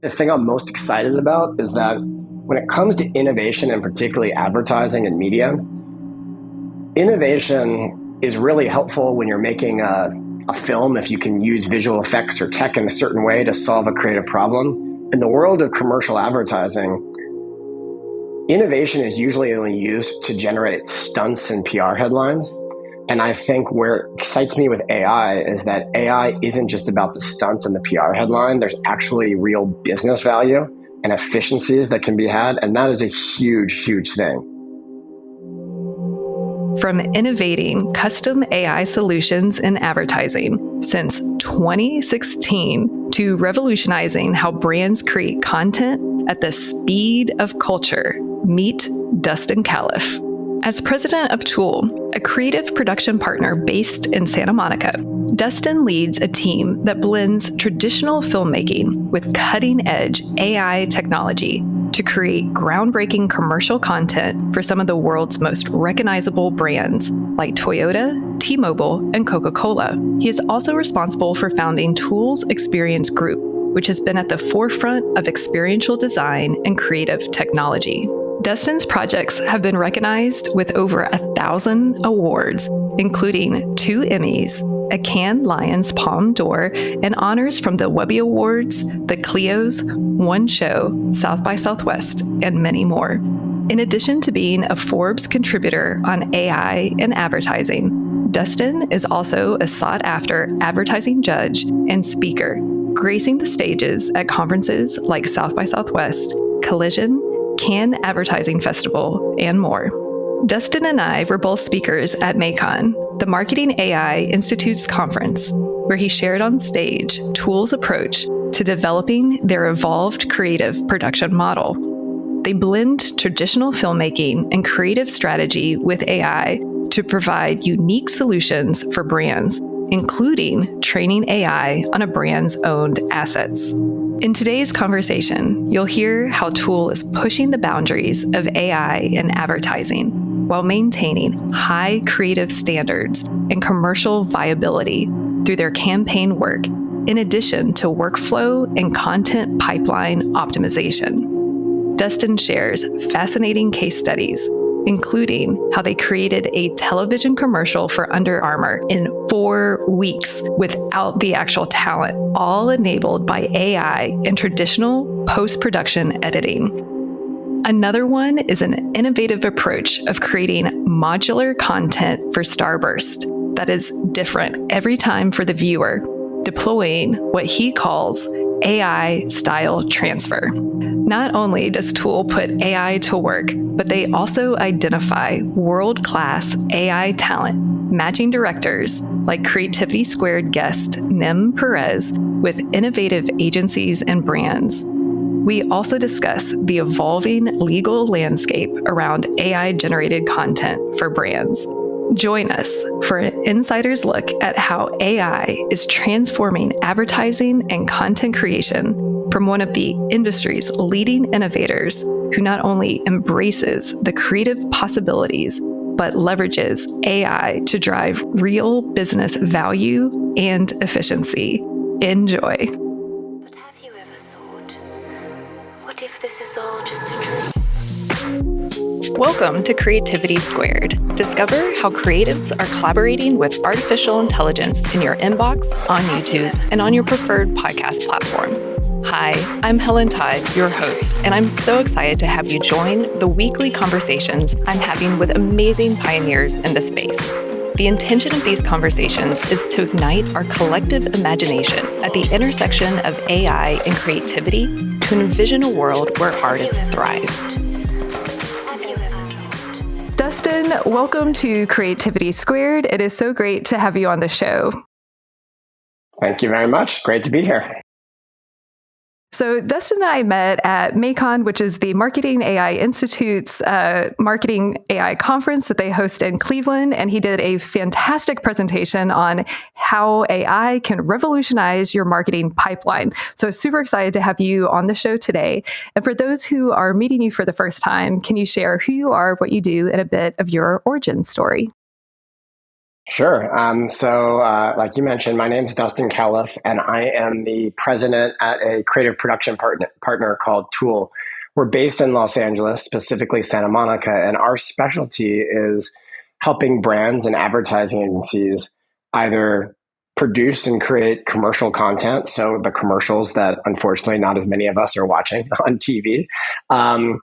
The thing I'm most excited about is that when it comes to innovation, and particularly advertising and media, innovation is really helpful when you're making a film, if you can use visual effects or tech in a certain way to solve a creative problem. In the world of commercial advertising, innovation is usually only used to generate stunts and PR headlines. And I think where it excites me with AI is that AI isn't just about the stunt and the PR headline. There's actually real business value and efficiencies that can be had. And that is a huge, huge thing. From innovating custom AI solutions in advertising since 2016 to revolutionizing how brands create content at the speed of culture, meet Dustin Callif. As president of Tool, a creative production partner based in Santa Monica, Dustin leads a team that blends traditional filmmaking with cutting-edge AI technology to create groundbreaking commercial content for some of the world's most recognizable brands like Toyota, T-Mobile, and Coca-Cola. He is also responsible for founding Tool's Experience Group, which has been at the forefront of experiential design and creative technology. Dustin's projects have been recognized with over 1,000 awards, including 2 Emmys, a Cannes Lions Palme d'Or, and honors from the Webby Awards, the Clios, One Show, South by Southwest, and many more. In addition to being a Forbes contributor on AI and advertising, Dustin is also a sought-after advertising judge and speaker, gracing the stages at conferences like South by Southwest, Collision, Cannes Advertising Festival, and more. Dustin and I were both speakers at MAICON, the Marketing AI Institute's conference, where he shared on stage Tool's approach to developing their evolved creative production model. They blend traditional filmmaking and creative strategy with AI to provide unique solutions for brands, including training AI on a brand's owned assets. In today's conversation, you'll hear how Tool is pushing the boundaries of AI in advertising while maintaining high creative standards and commercial viability through their campaign work, in addition to workflow and content pipeline optimization. Dustin shares fascinating case studies, including how they created a television commercial for Under Armour in 4 weeks without the actual talent, all enabled by AI and traditional post-production editing. Another one is an innovative approach of creating modular content for Starburst that is different every time for the viewer, deploying what he calls AI style transfer. Not only does Tool put AI to work, but they also identify world-class AI talent, matching directors like Creativity Squared guest Nim Perez with innovative agencies and brands. We also discuss the evolving legal landscape around AI-generated content for brands. Join us for an insider's look at how AI is transforming advertising and content creation from one of the industry's leading innovators who not only embraces the creative possibilities, but leverages AI to drive real business value and efficiency. Enjoy. But have you ever thought, what if this is all just a dream? Welcome to Creativity Squared. Discover how creatives are collaborating with artificial intelligence in your inbox, on YouTube, and on your preferred podcast platform. Hi, I'm Helen Todd, your host, and I'm so excited to have you join the weekly conversations I'm having with amazing pioneers in the space. The intention of these conversations is to ignite our collective imagination at the intersection of AI and creativity to envision a world where artists thrive. Dustin, welcome to Creativity Squared. It is so great to have you on the show. Thank you very much. Great to be here. So Dustin and I met at MAICON, which is the Marketing AI Institute's Marketing AI conference that they host in Cleveland. And he did a fantastic presentation on how AI can revolutionize your marketing pipeline. So super excited to have you on the show today. And for those who are meeting you for the first time, can you share who you are, what you do, and a bit of your origin story? Sure. Like you mentioned, my name's Dustin Callif, and I am the president at a creative production partner called Tool. We're based in Los Angeles, specifically Santa Monica, and our specialty is helping brands and advertising agencies either produce and create commercial content, so the commercials that unfortunately not as many of us are watching on TV. Um,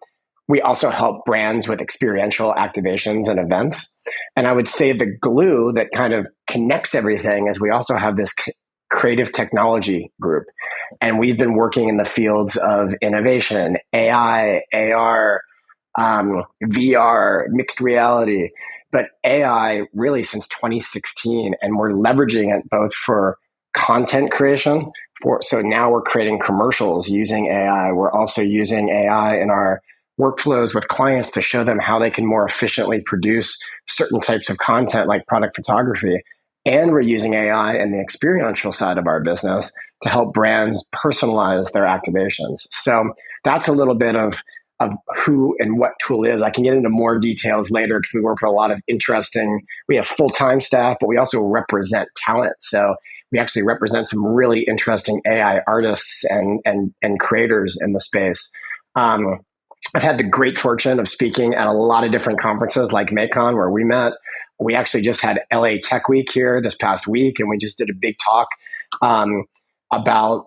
we also help brands with experiential activations and events. And I would say the glue that kind of connects everything is we also have this creative technology group. And we've been working in the fields of innovation, AI, AR, VR, mixed reality, but AI really since 2016. And we're leveraging it both for content creation. So now we're creating commercials using AI. We're also using AI in our workflows with clients to show them how they can more efficiently produce certain types of content like product photography. And we're using AI in the experiential side of our business to help brands personalize their activations. So that's a little bit of who and what Tool is. I can get into more details later because we work with a lot of we have full-time staff, but we also represent talent. So we actually represent some really interesting AI artists and creators in the space. I've had the great fortune of speaking at a lot of different conferences like MAICON, where we met. We actually just had LA Tech Week here this past week, and we just did a big talk about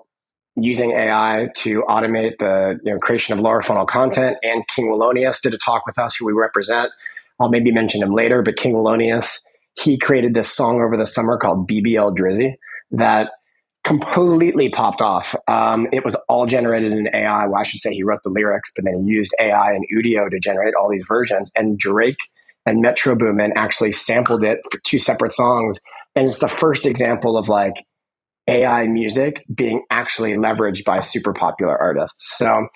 using AI to automate the creation of lower funnel content. And King Wallonius did a talk with us, who we represent. I'll maybe mention him later, but King Wallonius, he created this song over the summer called BBL Drizzy that completely popped off. It was all generated in AI. Well, I should say he wrote the lyrics, but then he used AI and Udio to generate all these versions. And Drake and Metro Boomin actually sampled it for two separate songs. And it's the first example of like AI music being actually leveraged by super popular artists. So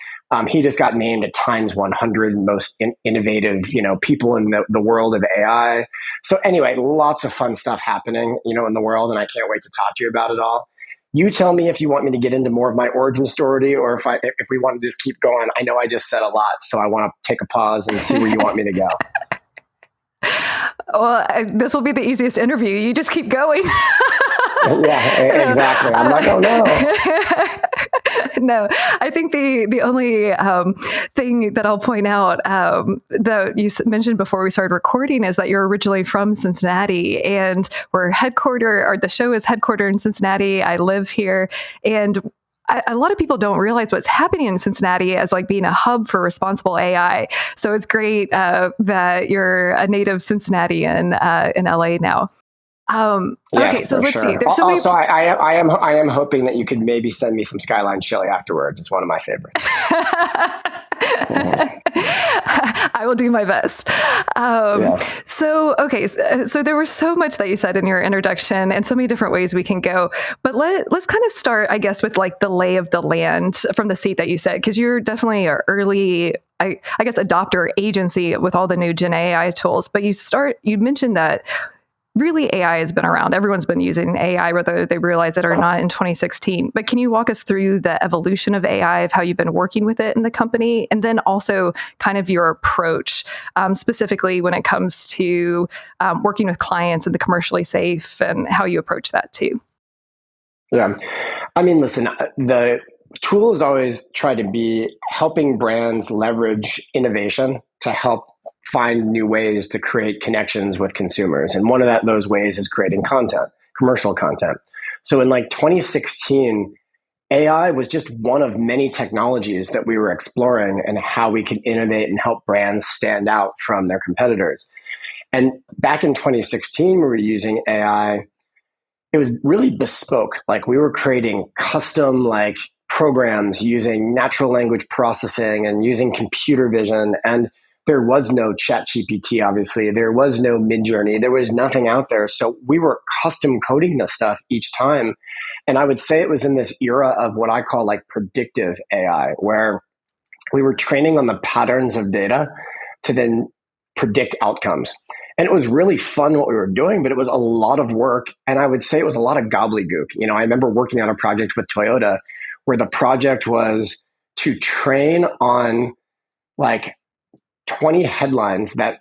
he just got named a Times 100 most innovative, people in the world of AI. So anyway, lots of fun stuff happening, in the world, and I can't wait to talk to you about it all. You tell me if you want me to get into more of my origin story, or if we want to just keep going. I know I just said a lot, so I want to take a pause and see where you want me to go. Well, this will be the easiest interview. You just keep going. Yeah, exactly. I'm not going to No, I think the only thing that I'll point out that you mentioned before we started recording is that you're originally from Cincinnati, and the show is headquartered in Cincinnati. I live here, and a lot of people don't realize what's happening in Cincinnati as like being a hub for responsible AI. So it's great that you're a native Cincinnatian in LA now. Yes, okay, so let's sure. see. There's so also, many. I am hoping that you could maybe send me some Skyline chili afterwards. It's one of my favorites. I will do my best. Yeah. So there was so much that you said in your introduction and so many different ways we can go. But let's kind of start, I guess, with like the lay of the land from the seat that you said, because you're definitely an early, I guess, adopter agency with all the new GenAI tools. But you mentioned that really AI has been around. Everyone's been using AI, whether they realize it or not, in 2016. But can you walk us through the evolution of AI, of how you've been working with it in the company, and then also kind of your approach, specifically when it comes to working with clients and the commercially safe, and how you approach that too? Yeah. I mean, listen, the tool has always tried to be helping brands leverage innovation to help find new ways to create connections with consumers. And one of those ways is creating content, commercial content. So in like 2016, AI was just one of many technologies that we were exploring and how we could innovate and help brands stand out from their competitors. And back in 2016, we were using AI. It was really bespoke. Like we were creating custom programs using natural language processing and using computer vision. And there was no chat GPT, obviously. There was no Midjourney. There was nothing out there. So we were custom coding this stuff each time. And I would say it was in this era of what I call like predictive AI, where we were training on the patterns of data to then predict outcomes. And it was really fun what we were doing, but it was a lot of work. And I would say it was a lot of gobbledygook. I remember working on a project with Toyota where the project was to train on like 20 headlines that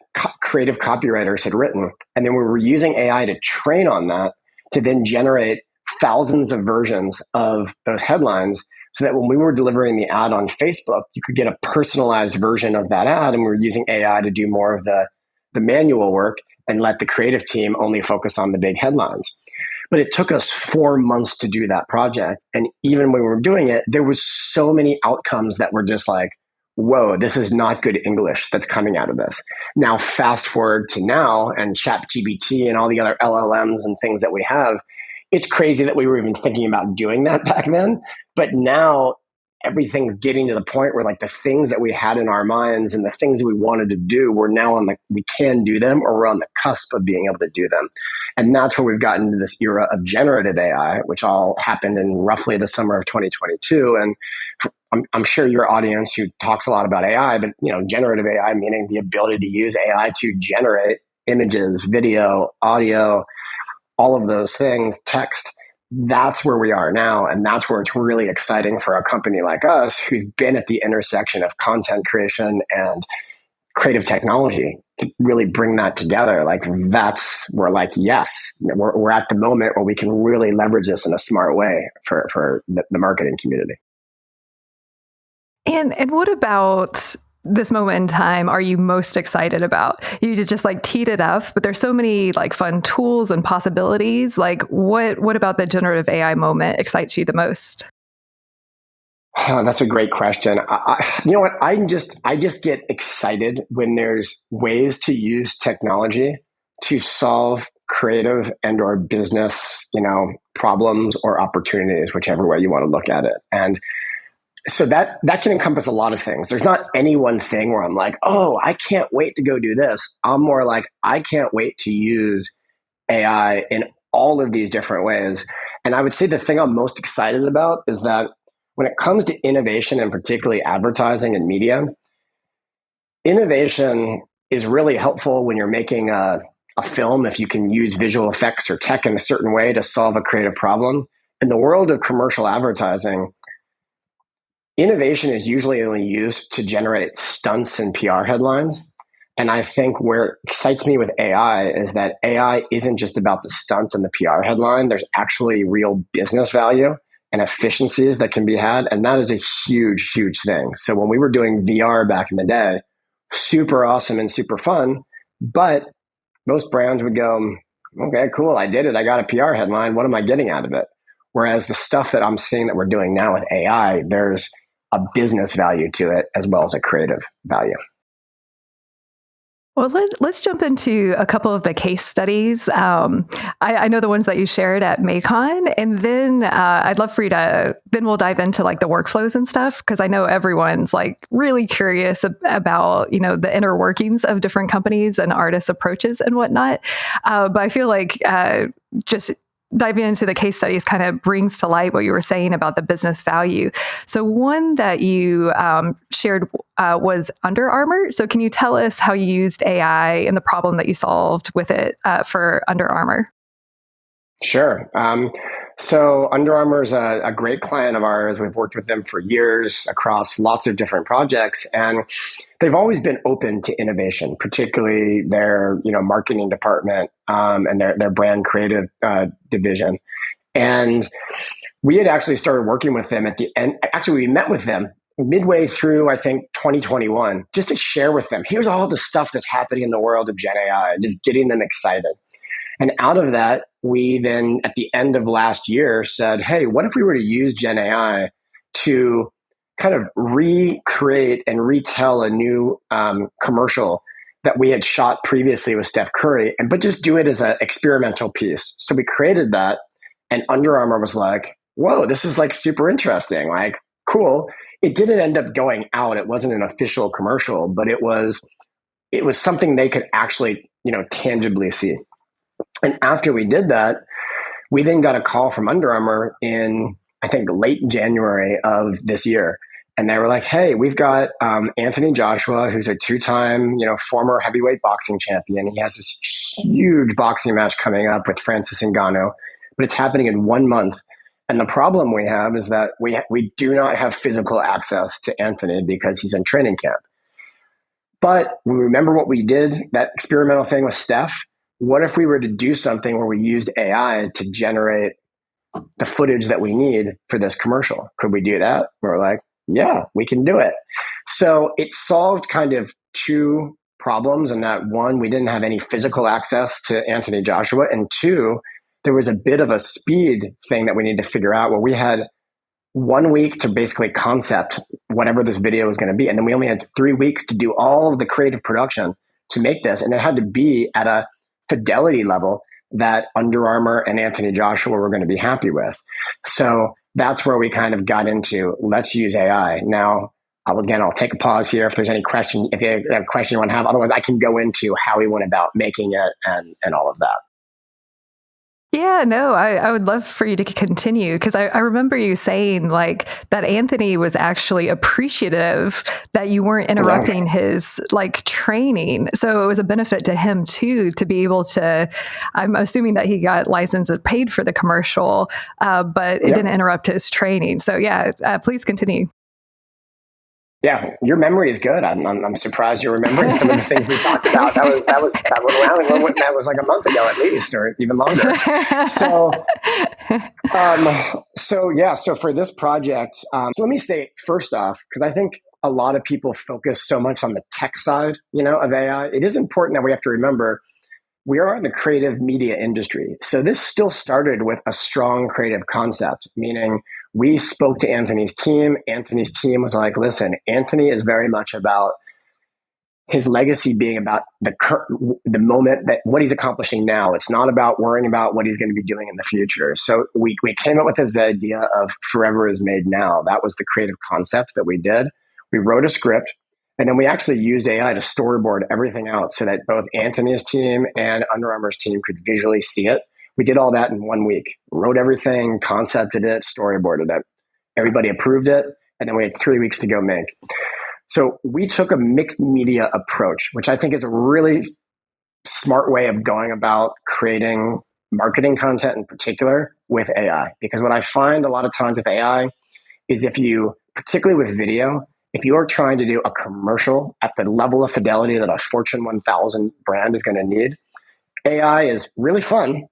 creative copywriters had written. And then we were using AI to train on that to then generate thousands of versions of those headlines so that when we were delivering the ad on Facebook, you could get a personalized version of that ad. And we were using AI to do more of the manual work and let the creative team only focus on the big headlines. But it took us 4 months to do that project. And even when we were doing it, there was so many outcomes that were just like, whoa, this is not good English that's coming out of this. Now, fast forward to now and ChatGPT and all the other LLMs and things that we have, it's crazy that we were even thinking about doing that back then. But now everything's getting to the point where like the things that we had in our minds and the things that we wanted to do, we're now we can do them, or we're on the cusp of being able to do them. And that's where we've gotten to this era of generative AI, which all happened in roughly the summer of 2022. And I'm sure your audience who talks a lot about AI, but generative AI meaning the ability to use AI to generate images, video, audio, all of those things, text. That's where we are now. And that's where it's really exciting for a company like us who's been at the intersection of content creation and creative technology to really bring that together. We're like, yes, we're at the moment where we can really leverage this in a smart way for the marketing community. And what about this moment in time are you most excited about? You just teed it up, but there's so many fun tools and possibilities. What about the generative AI moment excites you the most? Oh, that's a great question. You know what? I just get excited when there's ways to use technology to solve creative and or business, problems or opportunities, whichever way you want to look at it. And so that can encompass a lot of things. There's not any one thing where I'm like, oh, I can't wait to go do this. I'm more like, I can't wait to use AI in all of these different ways. And I would say the thing I'm most excited about is that when it comes to innovation and particularly advertising and media, innovation is really helpful when you're making a film if you can use visual effects or tech in a certain way to solve a creative problem. In the world of commercial advertising, innovation is usually only used to generate stunts and PR headlines. And I think where it excites me with AI is that AI isn't just about the stunt and the PR headline. There's actually real business value and efficiencies that can be had. And that is a huge, huge thing. So when we were doing VR back in the day, super awesome and super fun, but most brands would go, okay, cool, I did it. I got a PR headline. What am I getting out of it? Whereas the stuff that I'm seeing that we're doing now with AI, there's a business value to it as well as a creative value. Well, let's jump into a couple of the case studies. I know the ones that you shared at MAICON, and then I'd love for you to, then we'll dive into the workflows and stuff, because I know everyone's really curious about, the inner workings of different companies and artists' approaches and whatnot. But I feel just diving into the case studies kind of brings to light what you were saying about the business value. So one that you shared was Under Armour. So can you tell us how you used AI and the problem that you solved with it for Under Armour? Sure. So Under Armour is a great client of ours. We've worked with them for years across lots of different projects, and they've always been open to innovation, particularly their marketing department and their brand creative division. And we had actually started working with them at the end. Actually, we met with them midway through, I think, 2021, just to share with them, here's all the stuff that's happening in the world of GenAI, just getting them excited. And out of that, we then, at the end of last year, said, hey, what if we were to use GenAI to kind of recreate and retell a new commercial that we had shot previously with Steph Curry, but just do it as an experimental piece. So we created that, and Under Armour was like, whoa, this is super interesting, cool. It didn't end up going out. It wasn't an official commercial, but it was something they could actually, tangibly see. And after we did that, we then got a call from Under Armour in, I think, late January of this year. And they were like, hey, we've got Anthony Joshua, who's a two-time, former heavyweight boxing champion. He has this huge boxing match coming up with Francis Ngannou, but it's happening in 1 month. And the problem we have is that we do not have physical access to Anthony because he's in training camp. But we remember what we did, that experimental thing with Steph. What if we were to do something where we used AI to generate the footage that we need for this commercial? Could we do that? We're like, yeah, we can do it. So it solved kind of two problems. And that one, we didn't have any physical access to Anthony Joshua. And two, there was a bit of a speed thing that we needed to figure out where we had 1 week to basically concept whatever this video was going to be. And then we only had 3 weeks to do all of the creative production to make this. And it had to be at a fidelity level that Under Armour and Anthony Joshua were going to be happy with. So that's where we kind of got into, let's use AI. Now, I'll take a pause here if there's any question, if you have a question you want to have. Otherwise, I can go into how we went about making it and all of that. Yeah, no, I would love for you to continue, because I remember you saying like that Anthony was actually appreciative that you weren't interrupting his like training. So it was a benefit to him too, to be able to, I'm assuming that he got licensed and paid for the commercial, but it didn't interrupt his training. So yeah, please continue. Yeah, your memory is good. I'm surprised you're remembering some of the things we talked about. That went around. That was like a month ago at least, or even longer. So for this project, so let me say first off, because I think a lot of people focus so much on the tech side, of AI. It is important that we have to remember we are in the creative media industry. So this still started with a strong creative concept, meaning we spoke to Anthony's team. Anthony's team was like, listen, Anthony is very much about his legacy being about the moment, that what he's accomplishing now. It's not about worrying about what he's going to be doing in the future. So we came up with this idea of forever is made now. That was the creative concept that we did. We wrote a script, and then we actually used AI to storyboard everything out so that both Anthony's team and Under Armour's team could visually see it. We did all that in 1 week, wrote everything, concepted it, storyboarded it. Everybody approved it, and then we had 3 weeks to go make. So we took a mixed media approach, which I think is a really smart way of going about creating marketing content in particular with AI. Because what I find a lot of times with AI is particularly with video, if you are trying to do a commercial at the level of fidelity that a Fortune 1000 brand is going to need, AI is really fun,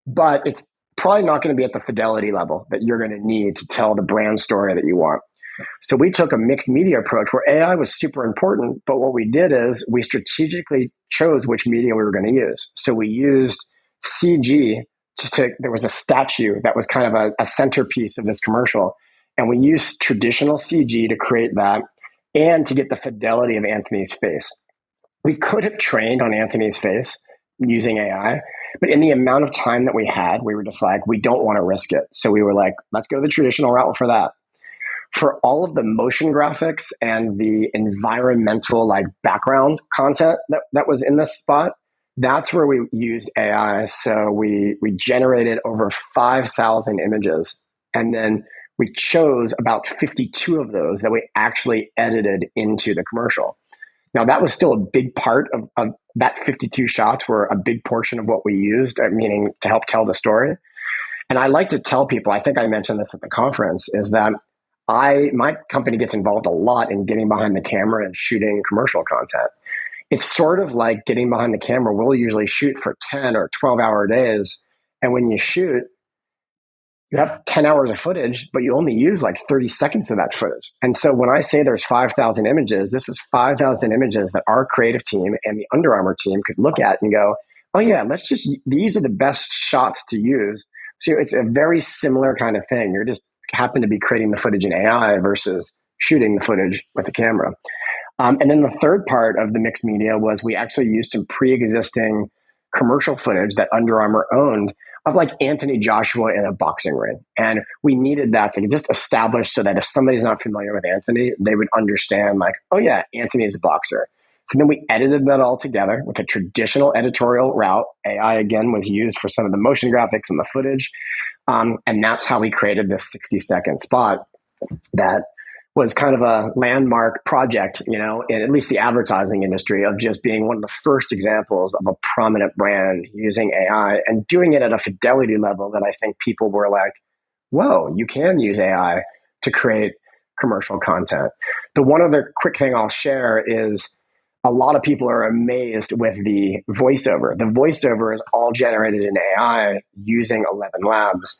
but it's probably not going to be at the fidelity level that you're going to need to tell the brand story that you want. So we took a mixed media approach where AI was super important, but what we did is we strategically chose which media we were going to use. So we used CG. There was a statue that was kind of a centerpiece of this commercial. And we used traditional CG to create that and to get the fidelity of Anthony's face. We could have trained on Anthony's face using AI, but in the amount of time that we had, we were just like, we don't want to risk it. So we were like, let's go the traditional route for that. For all of the motion graphics and the environmental background content that was in this spot, that's where we used AI. So we generated over 5,000 images, and then we chose about 52 of those that we actually edited into the commercial. Now, that was still a big part of that 52 shots were a big portion of what we used, meaning to help tell the story. And I like to tell people, I think I mentioned this at the conference, is that my company gets involved a lot in getting behind the camera and shooting commercial content. It's sort of like getting behind the camera. We'll usually shoot for 10 or 12-hour days. And when you shoot, you have 10 hours of footage, but you only use 30 seconds of that footage. And so when I say there's 5,000 images, this was 5,000 images that our creative team and the Under Armour team could look at and go, oh yeah, these are the best shots to use. So it's a very similar kind of thing. You're just happen to be creating the footage in AI versus shooting the footage with the camera. And then the third part of the mixed media was we actually used some pre-existing commercial footage that Under Armour owned of Anthony Joshua in a boxing ring. And we needed that to just establish so that if somebody's not familiar with Anthony, they would understand oh yeah, Anthony is a boxer. So then we edited that all together with a traditional editorial route. AI again was used for some of the motion graphics and the footage. And that's how we created this 60-second spot that was kind of a landmark project, in at least the advertising industry, of just being one of the first examples of a prominent brand using AI and doing it at a fidelity level that I think people were like, whoa, you can use AI to create commercial content. The one other quick thing I'll share is a lot of people are amazed with the voiceover. The voiceover is all generated in AI using 11 Labs.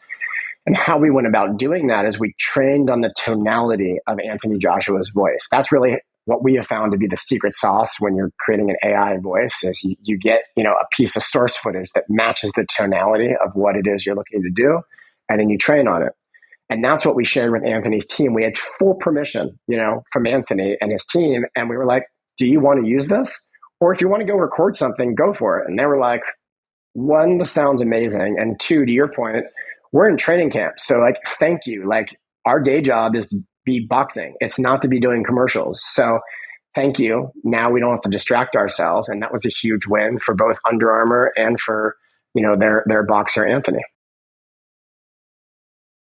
And how we went about doing that is we trained on the tonality of Anthony Joshua's voice. That's really what we have found to be the secret sauce when you're creating an AI voice is you get, a piece of source footage that matches the tonality of what it is you're looking to do, and then you train on it. And that's what we shared with Anthony's team. We had full permission, from Anthony and his team. And we were like, do you want to use this? Or if you want to go record something, go for it. And they were like, one, this sounds amazing. And two, to your point, we're in training camp. So thank you. Our day job is to be boxing. It's not to be doing commercials. So thank you. Now we don't have to distract ourselves. And that was a huge win for both Under Armour and for, their boxer, Anthony.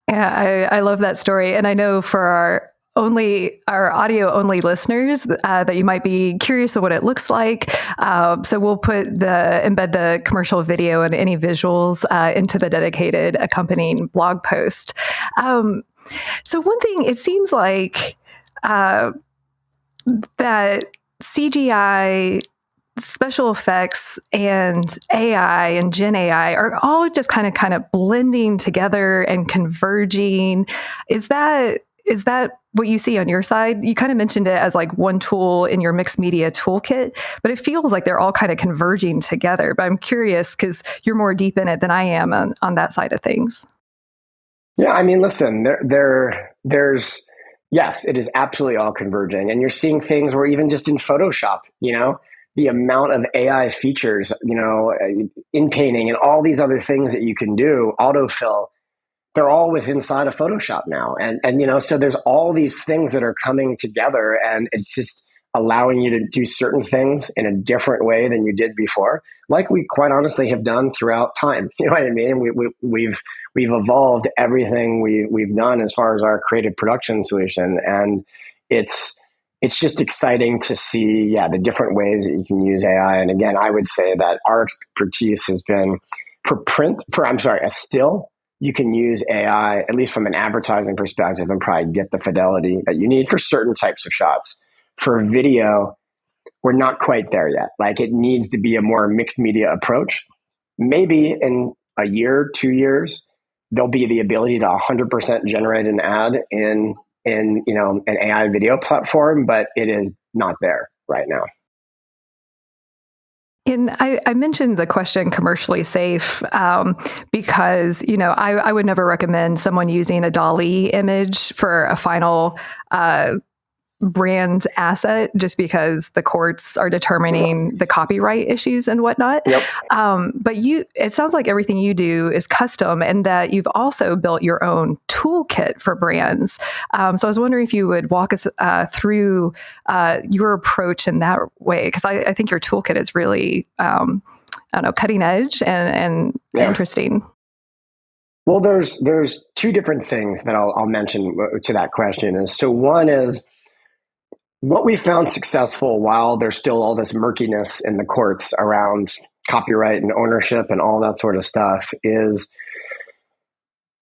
Yeah, I love that story. And I know for our audio only listeners that you might be curious of what it looks like. So we'll embed the commercial video and any visuals into the dedicated accompanying blog post. So one thing, it seems like that CGI, special effects, and AI and GenAI are all just kind of blending together and converging. Is that what you see on your side? You kind of mentioned it as one tool in your mixed media toolkit, but it feels like they're all kind of converging together. But I'm curious because you're more deep in it than I am on that side of things. Yeah, I mean, listen, there's yes, it is absolutely all converging, and you're seeing things where even just in Photoshop, the amount of AI features, in painting and all these other things that you can do, autofill, they're all within inside of Photoshop now. And so there's all these things that are coming together, and it's just allowing you to do certain things in a different way than you did before, like we quite honestly have done throughout time. You know what I mean? We've evolved everything we've done as far as our creative production solution, and it's just exciting to see, the different ways that you can use AI. And again, I would say that our expertise has been a still. You can use AI, at least from an advertising perspective, and probably get the fidelity that you need for certain types of shots. For video, we're not quite there yet. It needs to be a more mixed media approach. Maybe in a year, 2 years, there'll be the ability to 100% generate an ad in an AI video platform, but it is not there right now. And I mentioned the question commercially safe because, I would never recommend someone using a DALL-E image for a final brand asset just because the courts are determining the copyright issues and whatnot. Yep. But it sounds like everything you do is custom and that you've also built your own toolkit for brands. So I was wondering if you would walk us through your approach in that way, because I think your toolkit is really, cutting edge and interesting. Well, there's two different things that I'll mention to that question. So one is, what we found successful while there's still all this murkiness in the courts around copyright and ownership and all that sort of stuff is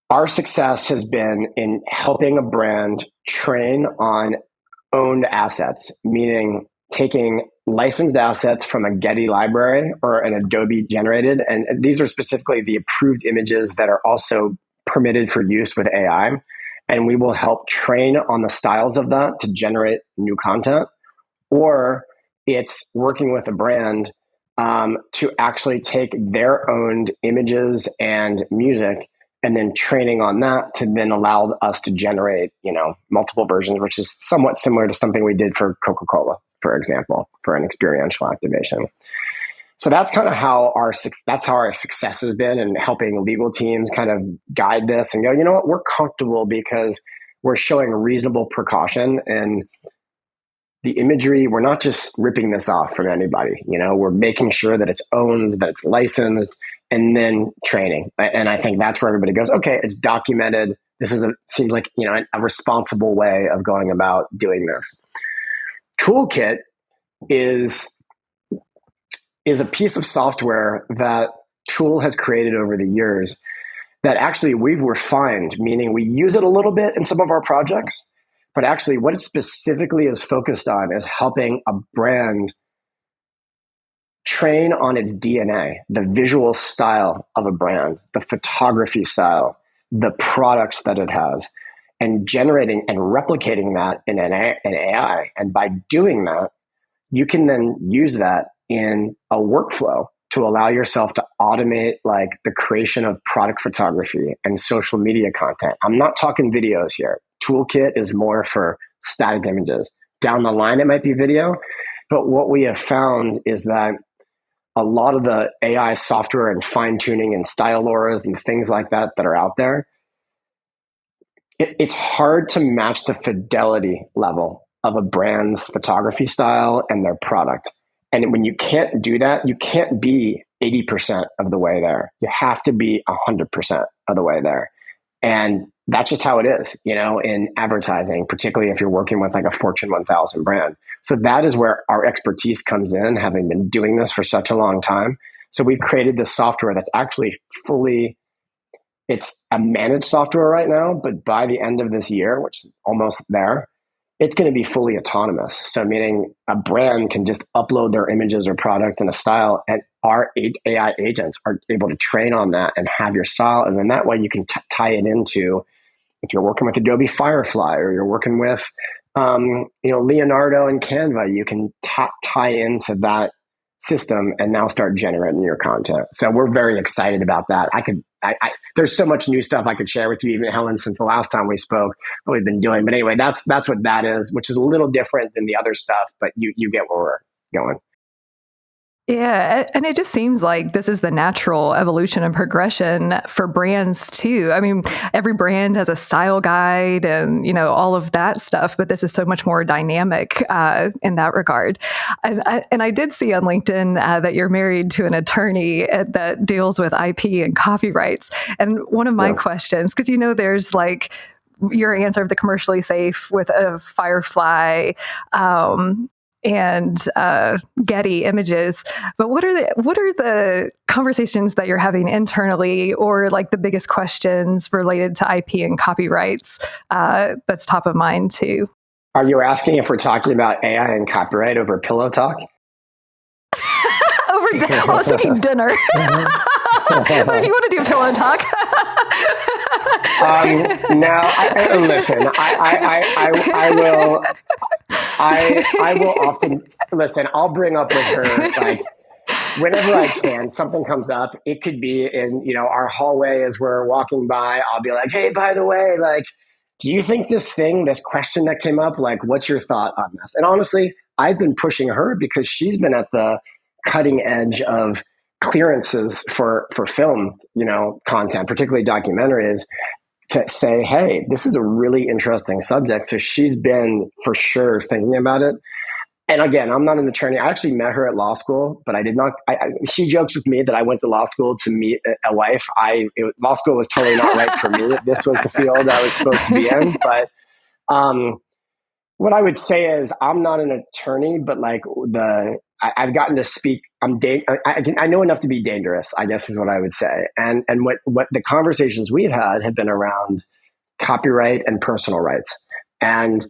our success has been in helping a brand train on owned assets, meaning taking licensed assets from a Getty library or an Adobe generated. And these are specifically the approved images that are also permitted for use with AI. And we will help train on the styles of that to generate new content. Or it's working with a brand to actually take their owned images and music and then training on that to then allow us to generate, multiple versions, which is somewhat similar to something we did for Coca-Cola, for example, for an experiential activation. So that's kind of how our success has been in helping legal teams kind of guide this and go, you know what, we're comfortable because we're showing reasonable precaution and the imagery. We're not just ripping this off from anybody. We're making sure that it's owned, that it's licensed, and then training. And I think that's where everybody goes, okay, it's documented. This seems like, a responsible way of going about doing this. Toolkit is a piece of software that Tool has created over the years that actually we've refined, meaning we use it a little bit in some of our projects, but actually what it specifically is focused on is helping a brand train on its DNA, the visual style of a brand, the photography style, the products that it has, and generating and replicating that in an AI. And by doing that, you can then use that in a workflow to allow yourself to automate like the creation of product photography and social media content. I'm not talking videos here. Toolkit is more for static images. Down the line, it might be video. But what we have found is that a lot of the AI software and fine tuning and style auras and things like that that are out there, it's hard to match the fidelity level of a brand's photography style and their product. And when you can't do that, you can't be 80% of the way there. You have to be 100% of the way there. And that's just how it is, you know, in advertising, particularly if you're working with like a Fortune 1000 brand. So that is where our expertise comes in, having been doing this for such a long time. So we've created this software that's actually fully, it's a managed software right now, but by the end of this year, which is almost there, it's going to be fully autonomous. So meaning a brand can just upload their images or product in a style, and our AI agents are able to train on that and have your style. And then that way you can tie it into, if you're working with Adobe Firefly or you're working with, Leonardo and Canva, you can tie into that system and now start generating your content. So we're very excited about that. There's so much new stuff I could share with you, even Helen, since the last time we spoke, what we've been doing. But anyway, that's what that is, which is a little different than the other stuff, but you get where we're going. Yeah, and it just seems like this is the natural evolution and progression for brands too. I mean, every brand has a style guide and, all of that stuff, but this is so much more dynamic in that regard. And I did see on LinkedIn that you're married to an attorney that deals with IP and copyrights. And one of my questions, because there's like your answer of the commercially safe with a Firefly, and Getty Images, but what are the conversations that you're having internally, or like the biggest questions related to IP and copyrights that's top of mind too? Are you asking if we're talking about AI and copyright over pillow talk? I was thinking dinner. But if you want to do pillow talk. Listen, I will often listen. I'll bring up with her, like, whenever I can, something comes up. It could be in, our hallway as we're walking by. I'll be like, hey, by the way, like, do you think this question that came up, like, what's your thought on this? And honestly, I've been pushing her because she's been at the cutting edge of clearances for film, content, particularly documentaries, to say, hey, this is a really interesting subject. So she's been for sure thinking about it. And again, I'm not an attorney. I actually met her at law school, but I did not. She jokes with me that I went to law school to meet a wife. Law school was totally not right for me. This was the field I was supposed to be in. But what I would say is I'm not an attorney, but like I've gotten to speak. I know enough to be dangerous, I guess is what I would say. And what the conversations we've had have been around copyright and personal rights. And,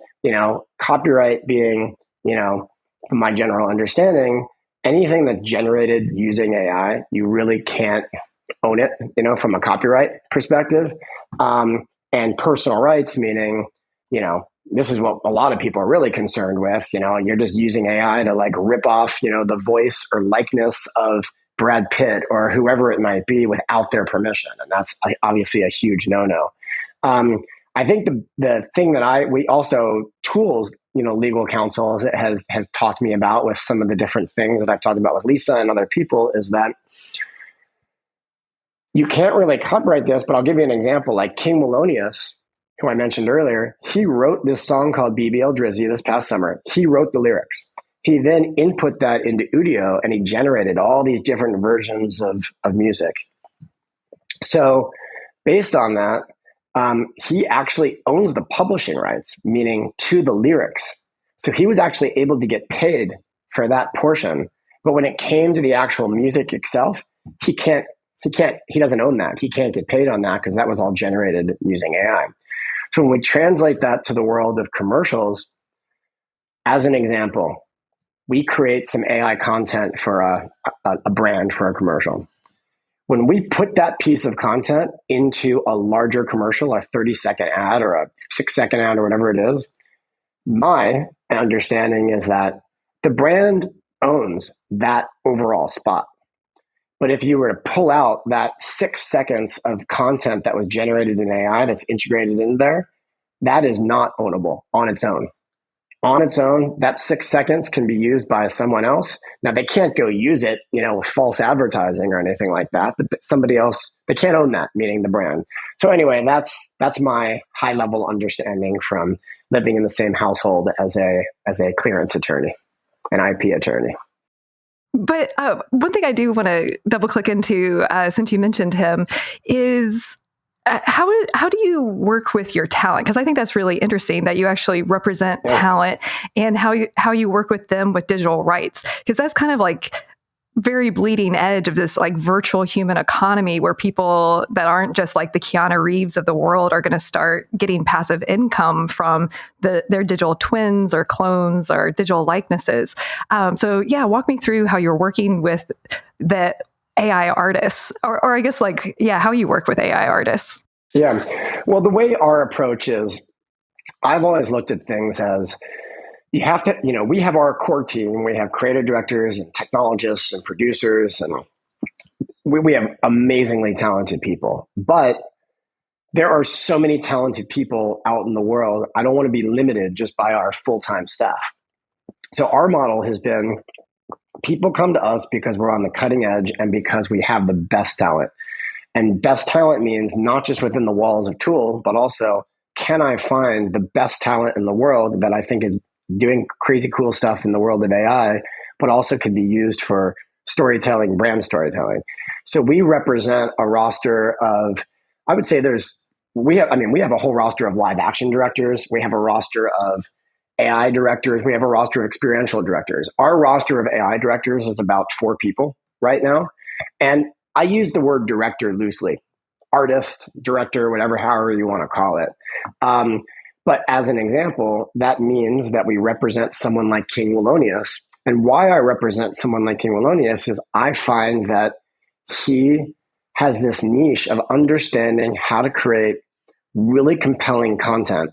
copyright being, from my general understanding, anything that's generated using AI, you really can't own it, from a copyright perspective. And personal rights, meaning, this is what a lot of people are really concerned with. You're just using AI to like rip off, the voice or likeness of Brad Pitt or whoever it might be without their permission. And that's obviously a huge no-no. I think the thing that we also tools, legal counsel has talked to me about with some of the different things that I've talked about with Lisa and other people is that you can't really copyright this, but I'll give you an example. Like King Melonius, who I mentioned earlier, he wrote this song called BBL Drizzy this past summer. He wrote the lyrics. He then input that into Udio and he generated all these different versions of music. So based on that, he actually owns the publishing rights, meaning to the lyrics. So he was actually able to get paid for that portion. But when it came to the actual music itself, he doesn't own that. He can't get paid on that because that was all generated using AI. So when we translate that to the world of commercials, as an example, we create some AI content for a brand for a commercial. When we put that piece of content into a larger commercial, a 30-second ad or a 6-second ad or whatever it is, my understanding is that the brand owns that overall spot. But if you were to pull out that 6 seconds of content that was generated in AI that's integrated in there, that is not ownable on its own. On its own, that 6 seconds can be used by someone else. Now, they can't go use it, with false advertising or anything like that, but somebody else, they can't own that, meaning the brand. So anyway, that's my high level understanding from living in the same household as a clearance attorney, an IP attorney. But one thing I do want to double click into, since you mentioned him, is how do you work with your talent? Because I think that's really interesting that you actually represent talent and how you work with them with digital rights. Because that's kind of like very bleeding edge of this like virtual human economy where people that aren't just like the Keanu Reeves of the world are going to start getting passive income from their digital twins or clones or digital likenesses. So yeah, walk me through how you're working with the AI artists, or I guess how you work with AI artists. Yeah. Well, the way our approach is, I've always looked at things as you have to, we have our core team. We have creative directors and technologists and producers, and we have amazingly talented people. But there are so many talented people out in the world. I don't want to be limited just by our full-time staff. So our model has been people come to us because we're on the cutting edge and because we have the best talent. And best talent means not just within the walls of Tool, but also, can I find the best talent in the world that I think is doing crazy cool stuff in the world of AI, but also can be used for storytelling, brand storytelling. So we represent a roster of, I would say we have a whole roster of live action directors. We have a roster of AI directors. We have a roster of experiential directors. Our roster of AI directors is about 4 people right now. And I use the word director loosely, artist, director, however you want to call it. But as an example, that means that we represent someone like King Wallonius. And why I represent someone like King Wallonius is I find that he has this niche of understanding how to create really compelling content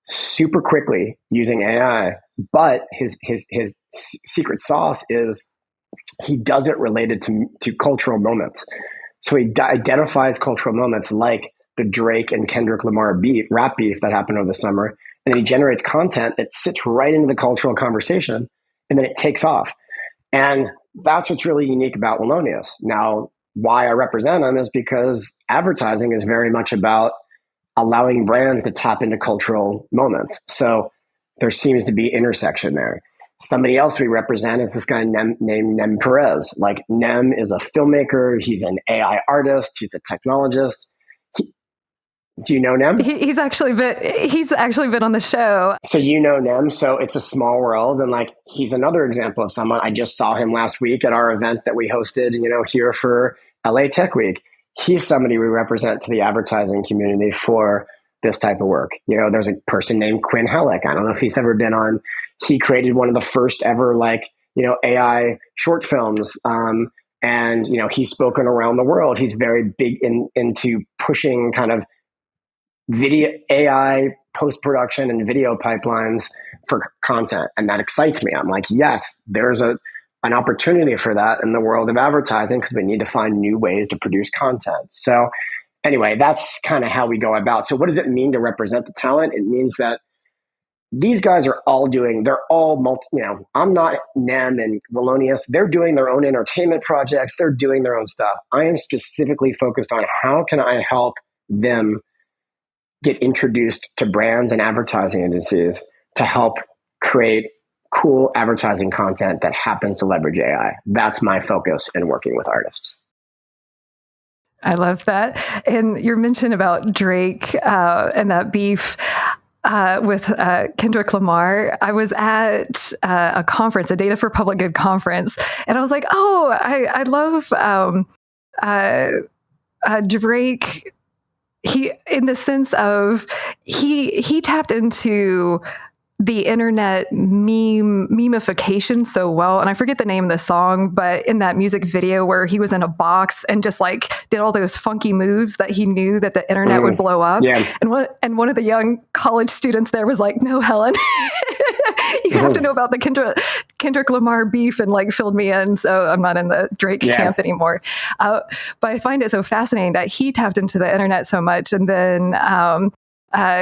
super quickly using AI. But his secret sauce is he does it related to cultural moments. So he identifies cultural moments like the Drake and Kendrick Lamar rap beef that happened over the summer. And then he generates content that sits right into the cultural conversation, and then it takes off. And that's what's really unique about Wallonius. Now, why I represent him is because advertising is very much about allowing brands to tap into cultural moments. So there seems to be intersection there. Somebody else we represent is this guy named Nem Perez. Like, Nem is a filmmaker. He's an AI artist. He's a technologist. Do you know Nem? He's actually been on the show. So you know Nem. So it's a small world. And he's another example of someone. I just saw him last week at our event that we hosted, here for LA Tech Week. He's somebody we represent to the advertising community for this type of work. There's a person named Quinn Hellick. I don't know if he's ever been on. He created one of the first ever AI short films. And he's spoken around the world. He's very big into pushing kind of video AI post-production and video pipelines for content. And that excites me. I'm like, yes, there's an opportunity for that in the world of advertising because we need to find new ways to produce content. So anyway, that's kind of how we go about. So what does it mean to represent the talent? It means that these guys are all I'm not Nem and Wallonius. They're doing their own entertainment projects. They're doing their own stuff. I am specifically focused on how can I help them get introduced to brands and advertising agencies to help create cool advertising content that happens to leverage AI. That's my focus in working with artists. I love that. And your mention about Drake and that beef with Kendrick Lamar. I was at a conference, a Data for Public Good conference, and I was like, oh, I love Drake. He, in the sense of he tapped into the internet memification so well. And I forget the name of the song, but in that music video where he was in a box and just like did all those funky moves that he knew that the internet would blow up. Yeah. And one of the young college students there was like, no, Helen, you have to know about the Kendrick Lamar beef, and like filled me in. So I'm not in the Drake camp anymore. But I find it so fascinating that he tapped into the internet so much. And then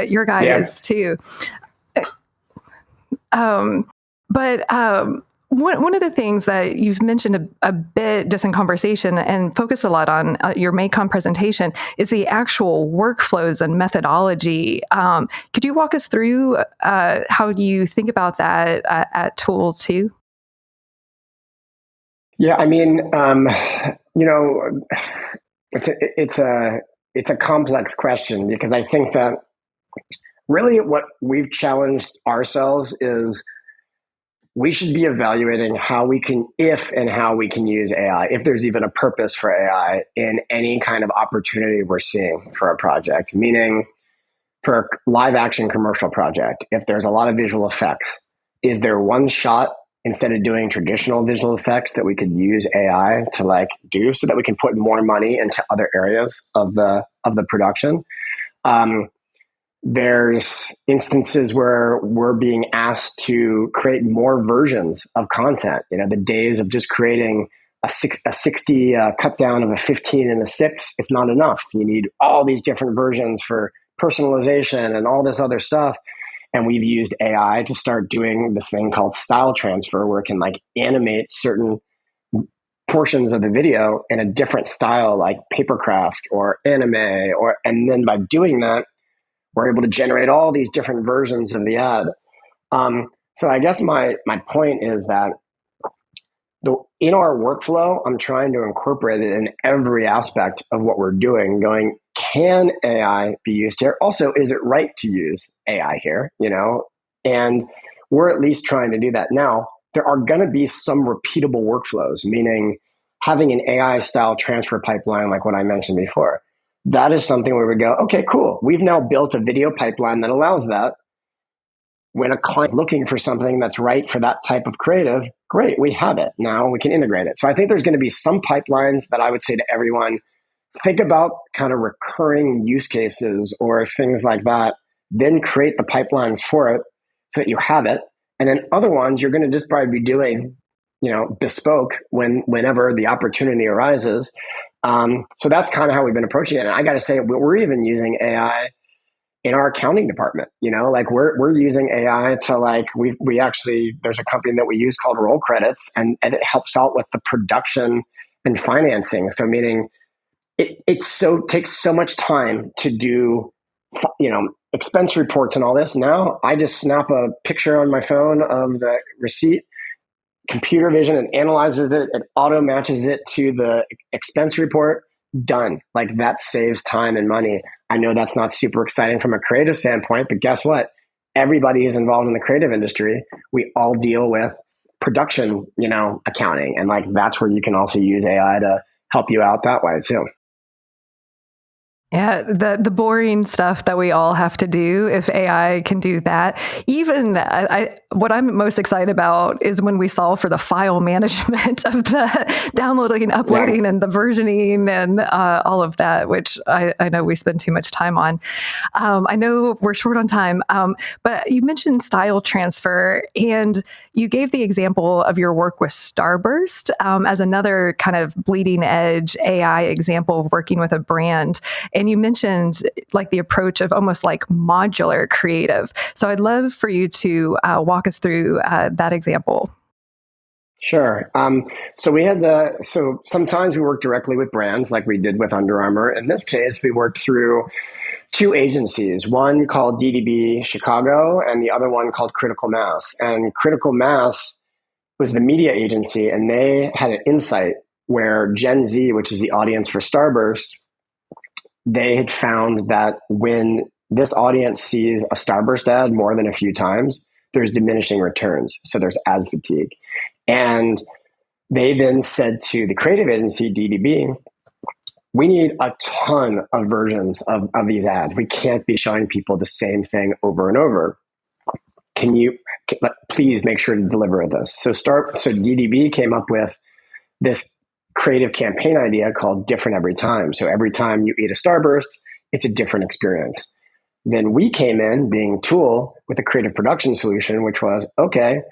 your guy is too. But one of the things that you've mentioned a bit just in conversation and focus a lot on your MAICON presentation is the actual workflows and methodology. Could you walk us through how you think about that at Tool 2? Yeah, I mean, it's a complex question, because I think that really what we've challenged ourselves is we should be evaluating how we can use AI, if there's even a purpose for AI in any kind of opportunity we're seeing for a project. Meaning, for a live action commercial project, if there's a lot of visual effects, is there one shot instead of doing traditional visual effects that we could use AI to like do, so that we can put more money into other areas of the production? There's instances where we're being asked to create more versions of content. The days of just creating a 60 cut down of a 15 and a 6, it's not enough. You need all these different versions for personalization and all this other stuff. And we've used AI to start doing this thing called style transfer, where it can like animate certain portions of the video in a different style, like papercraft or anime, and then by doing that, we're able to generate all these different versions of the ad. So I guess my point is that in our workflow, I'm trying to incorporate it in every aspect of what we're doing, going, can AI be used here? Also, is it right to use AI here? And we're at least trying to do that. Now, there are going to be some repeatable workflows, meaning having an AI style transfer pipeline, like what I mentioned before. That is something where we go, okay, cool. We've now built a video pipeline that allows that. When a client's looking for something that's right for that type of creative, great, we have it. Now we can integrate it. So I think there's going to be some pipelines that I would say to everyone, think about kind of recurring use cases or things like that, then create the pipelines for it so that you have it. And then other ones, you're going to just probably be doing, bespoke whenever the opportunity arises. So that's kind of how we've been approaching it. And I got to say, we're even using AI in our accounting department. Like we're using AI to like, we actually, there's a company that we use called Roll Credits, and it helps out with the production and financing. So meaning it takes so much time to do, expense reports and all this. Now I just snap a picture on my phone of the receipt, computer vision, and analyzes it. It auto matches it to the expense report. Done. Like that saves time and money. I know that's not super exciting from a creative standpoint, but guess what? Everybody is involved in the creative industry. We all deal with production, accounting. And like, that's where you can also use AI to help you out that way too. Yeah, the boring stuff that we all have to do, if AI can do that. Even what I'm most excited about is when we solve for the file management of the downloading and uploading and the versioning and all of that, which I know we spend too much time on. I know we're short on time, but you mentioned style transfer, and you gave the example of your work with Starburst as another kind of bleeding edge AI example of working with a brand. And you mentioned like the approach of almost like modular creative. So I'd love for you to walk us through that example. Sure. So sometimes we work directly with brands like we did with Under Armour. In this case, we worked through two agencies, one called DDB Chicago and the other one called Critical Mass. And Critical Mass was the media agency, and they had an insight where Gen Z, which is the audience for Starburst, they had found that when this audience sees a Starburst ad more than a few times, there's diminishing returns. So there's ad fatigue. And they then said to the creative agency, DDB, we need a ton of versions of these ads. We can't be showing people the same thing over and over. can you please make sure to deliver this? So DDB came up with this creative campaign idea called different every time. So every time you eat a Starburst, it's a different experience. Then we came in being Tool with a creative production solution, which was, okay,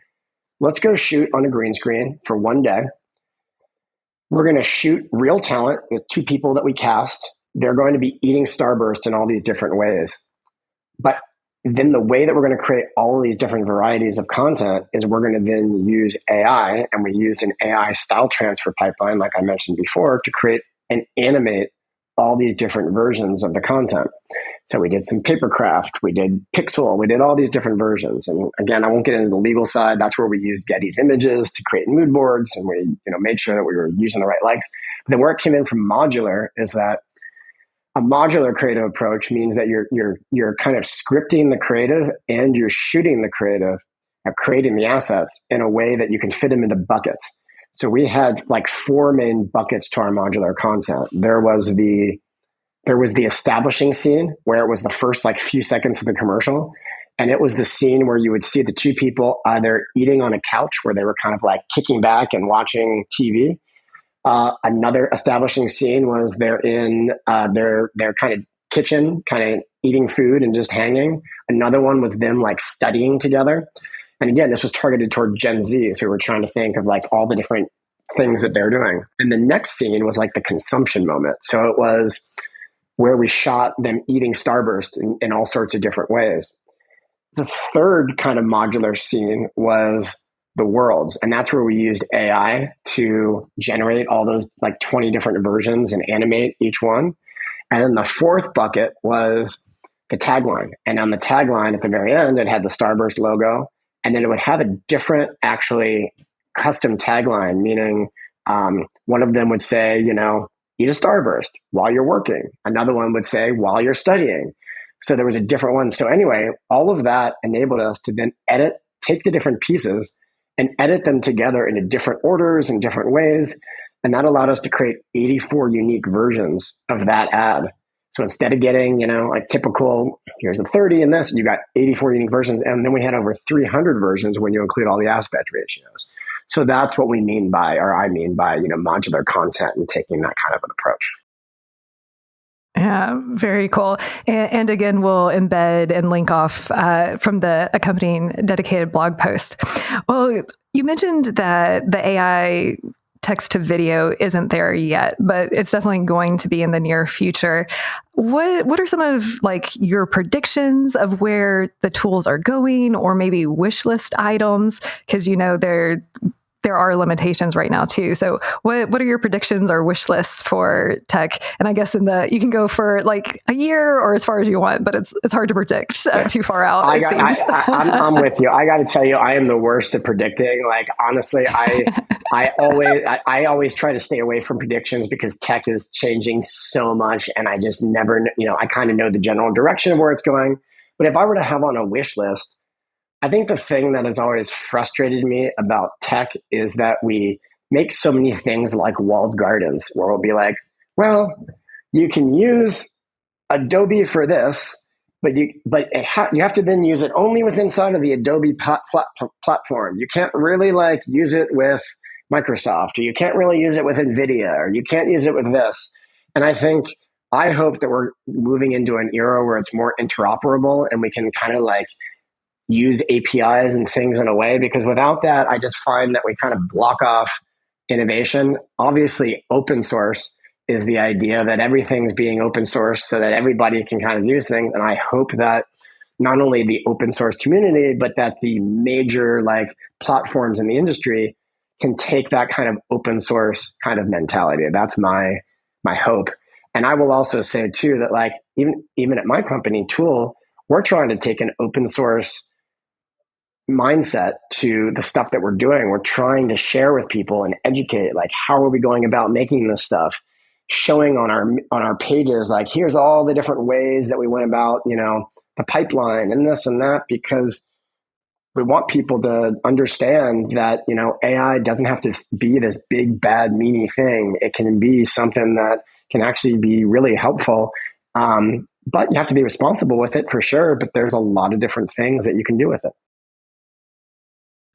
let's go shoot on a green screen for one day. We're going to shoot real talent with two people that we cast. They're going to be eating Starburst in all these different ways. But then the way that we're going to create all of these different varieties of content is we're going to then use AI, and we used an AI style transfer pipeline, like I mentioned before, to create and animate all these different versions of the content. So we did some papercraft, we did pixel, we did all these different versions. And again, I won't get into the legal side. That's where we used Getty's images to create mood boards, and we made sure that we were using the right likes. But then where it came in from modular is that a modular creative approach means that you're kind of scripting the creative and you're shooting the creative and creating the assets in a way that you can fit them into buckets. So we had like 4 main buckets to our modular content. There was the establishing scene where it was the first like few seconds of the commercial. And it was the scene where you would see the two people either eating on a couch where they were kind of like kicking back and watching TV. Another establishing scene was they're in their kind of kitchen, kind of eating food and just hanging. Another one was them like studying together. And again, this was targeted toward Gen Z. So we're trying to think of like all the different things that they're doing. And the next scene was like the consumption moment. So it was where we shot them eating Starburst in all sorts of different ways. The third kind of modular scene was the worlds. And that's where we used AI to generate all those like 20 different versions and animate each one. And then the fourth bucket was the tagline. And on the tagline at the very end, it had the Starburst logo. And then it would have a different, actually custom tagline, meaning one of them would say, eat a Starburst while you're working. Another one would say, while you're studying. So there was a different one. So anyway, all of that enabled us to then take the different pieces and edit them together into different orders and different ways. And that allowed us to create 84 unique versions of that ad. So instead of getting, like typical, here's a 30 in this, you got 84 unique versions. And then we had over 300 versions when you include all the aspect ratios. So that's what I mean by, modular content and taking that kind of an approach. Yeah, very cool. And again, we'll embed and link off from the accompanying dedicated blog post. Well, you mentioned that the AI text to video isn't there yet, but it's definitely going to be in the near future. What are some of like your predictions of where the tools are going, or maybe wish list items? Because there are limitations right now too. So what are your predictions or wish lists for tech? And I guess you can go for like a year or as far as you want, but it's hard to predict too far out. I'm with you. I got to tell you, I am the worst at predicting. Like, honestly, I always try to stay away from predictions because tech is changing so much. And I just never, I kind of know the general direction of where it's going. But if I were to have on a wish list, I think the thing that has always frustrated me about tech is that we make so many things like walled gardens, where we'll be like, well, you can use Adobe for this, but you have to then use it only within inside of the Adobe platform. You can't really like use it with Microsoft, or you can't really use it with NVIDIA, or you can't use it with this. And I hope that we're moving into an era where it's more interoperable and we can kind of like use APIs and things in a way, because without that, I just find that we kind of block off innovation. Obviously, open source is the idea that everything's being open source so that everybody can kind of use things. And I hope that not only the open source community, but that the major like platforms in the industry can take that kind of open source kind of mentality. That's my hope. And I will also say too that like even at my company, Tool, we're trying to take an open source mindset to the stuff that we're doing. We're trying to share with people and educate, like, how are we going about making this stuff, showing on our pages, like, here's all the different ways that we went about, the pipeline and this and that, because we want people to understand that, AI doesn't have to be this big, bad, meany thing. It can be something that can actually be really helpful. But you have to be responsible with it for sure. But there's a lot of different things that you can do with it.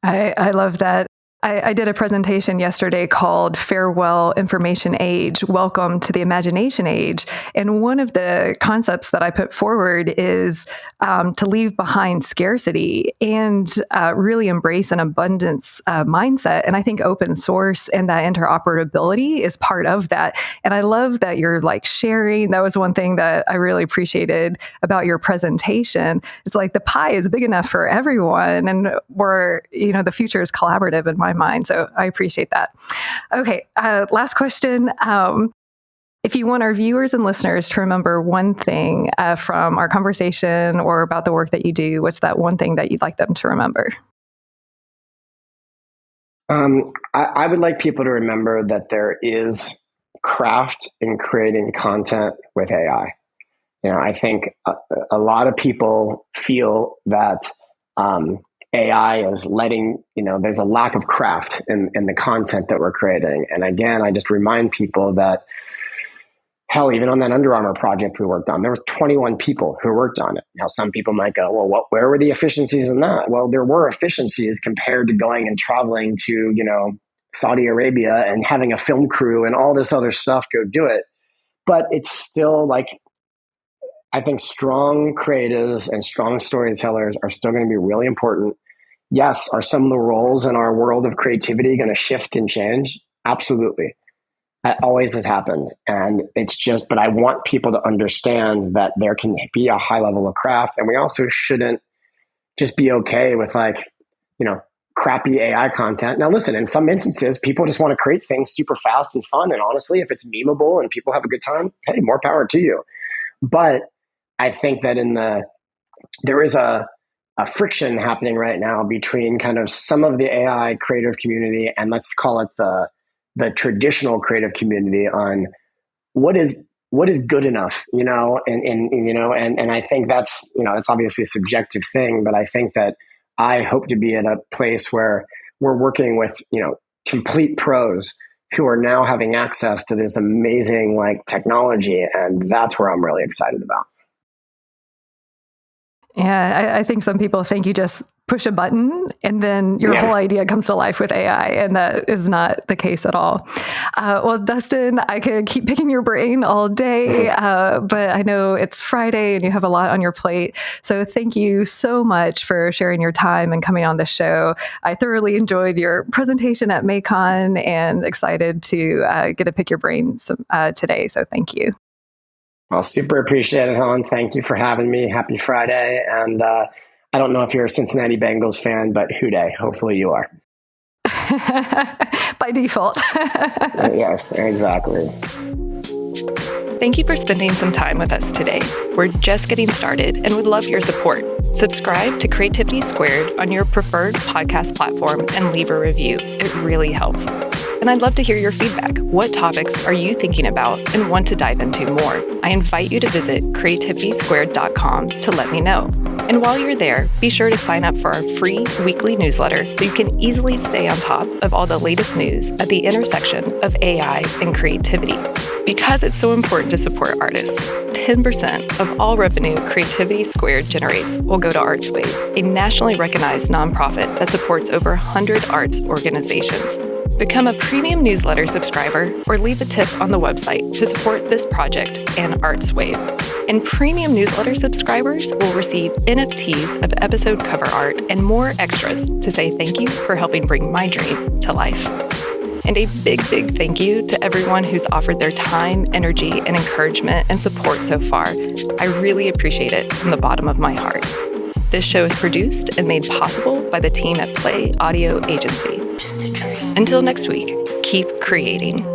I love that. I did a presentation yesterday called Farewell Information Age, Welcome to the Imagination Age. And one of the concepts that I put forward is to leave behind scarcity and really embrace an abundance mindset. And I think open source and that interoperability is part of that. And I love that you're like sharing. That was one thing that I really appreciated about your presentation. It's like the pie is big enough for everyone, and the future is collaborative in my mind. So I appreciate that. Okay, last question. If you want our viewers and listeners to remember one thing from our conversation or about the work that you do, what's that one thing that you'd like them to remember? I would like people to remember that there is craft in creating content with AI. I think a lot of people feel that AI is letting, there's a lack of craft in the content that we're creating. And again, I just remind people that, hell, even on that Under Armour project we worked on, there was 21 people who worked on it. Now, some people might go, well, where were the efficiencies in that? Well, there were efficiencies compared to going and traveling to, Saudi Arabia and having a film crew and all this other stuff go do it. But it's still like, I think strong creatives and strong storytellers are still going to be really important. Yes, are some of the roles in our world of creativity going to shift and change? Absolutely. That always has happened. And but I want people to understand that there can be a high level of craft. And we also shouldn't just be okay with crappy AI content. Now, listen, in some instances, people just want to create things super fast and fun. And honestly, if it's memeable and people have a good time, hey, more power to you. But I think that there is a friction happening right now between kind of some of the AI creative community and let's call it the traditional creative community on what is good enough, and I think that's obviously a subjective thing, but I think that I hope to be at a place where we're working with complete pros who are now having access to this amazing technology, and that's where I'm really excited about. Yeah, I think some people think you just push a button and then your whole idea comes to life with AI, and that is not the case at all. Well, Dustin, I could keep picking your brain all day, but I know it's Friday and you have a lot on your plate. So thank you so much for sharing your time and coming on the show. I thoroughly enjoyed your presentation at MAICON and excited to get to pick your brain today. So thank you. Well, super appreciate it, Helen. Thank you for having me. Happy Friday. And I don't know if you're a Cincinnati Bengals fan, but hooday. Hopefully you are. By default. Yes, exactly. Thank you for spending some time with us today. We're just getting started and would love your support. Subscribe to Creativity Squared on your preferred podcast platform and leave a review. It really helps. And I'd love to hear your feedback. What topics are you thinking about and want to dive into more? I invite you to visit creativitysquared.com to let me know. And while you're there, be sure to sign up for our free weekly newsletter so you can easily stay on top of all the latest news at the intersection of AI and creativity. Because it's so important to support artists, 10% of all revenue Creativity Squared generates will go to ArtsWave, a nationally recognized nonprofit that supports over 100 arts organizations. Become a premium newsletter subscriber or leave a tip on the website to support this project and ArtsWave. And premium newsletter subscribers will receive NFTs of episode cover art and more extras to say thank you for helping bring my dream to life. And a big, big thank you to everyone who's offered their time, energy, and encouragement and support so far. I really appreciate it from the bottom of my heart. This show is produced and made possible by the team at Play Audio Agency. Until next week, keep creating.